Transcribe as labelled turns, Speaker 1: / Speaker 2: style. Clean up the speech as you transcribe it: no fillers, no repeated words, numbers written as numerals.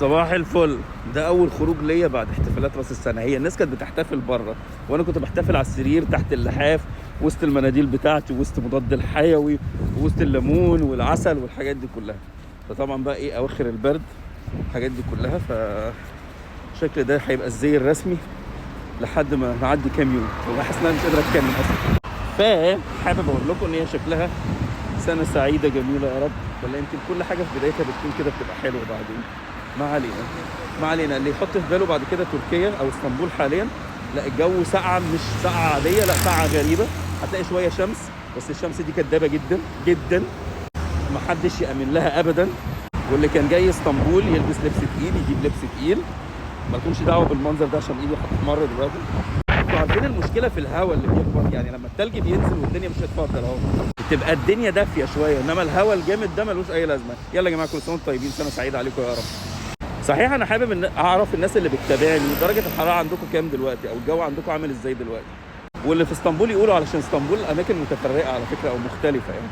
Speaker 1: صباح الفل. ده اول خروج ليا بعد احتفالات راس السنه. هي الناس كانت بتحتفل بره وانا كنت بحتفل على السرير تحت اللحاف وسط المناديل بتاعتي وسط مضاد الحيوي وسط الليمون والعسل والحاجات دي كلها. فطبعا بقى ايه اواخر البرد الحاجات دي كلها، فالشكل ده هيبقى الزي الرسمي لحد ما نعدي كام يوم. والله حاسس ان انا مش قادر اتكلم اصلا. فحابب اقول لكم ان هي شكلها سنه سعيده جميله يا رب، ولا يمكن كل حاجه في بدايتها بتكون كده بتبقى حلوه بعدين. ما علينا اللي يحط في باله بعد كده تركيا او اسطنبول حاليا، لا الجو ساقعه، مش ساقعه عاديه، لا ساقعه غريبه. هتلاقي شويه شمس بس الشمس دي كدابه جدا جدا، ما حدش يامن لها ابدا. واللي كان جاي اسطنبول يلبس لبس تقيل، يجيب لبس تقيل، مالكمش دعوه بالمنظر ده عشان ايدي هتتمر دلوقتي. انتوا عارفين المشكله في الهواء اللي بيخبط، يعني لما التلج بينزل والدنيا مش هتفضل اهو بتبقى الدنيا دافيه شويه، انما الهواء الجامد ده ملوش اي لازمه. يلا يا جماعه، كل سنه وانتم طيبين، سنه سعيده عليكم يا رب. صحيح انا حابب ان اعرف الناس اللي بتتابعني درجه الحراره عندكم كام دلوقتي، او الجو عندكم عامل ازاي دلوقتي. واللي في اسطنبول يقولوا، علشان اسطنبول اماكن متفرقه على فكره او مختلفه يعني.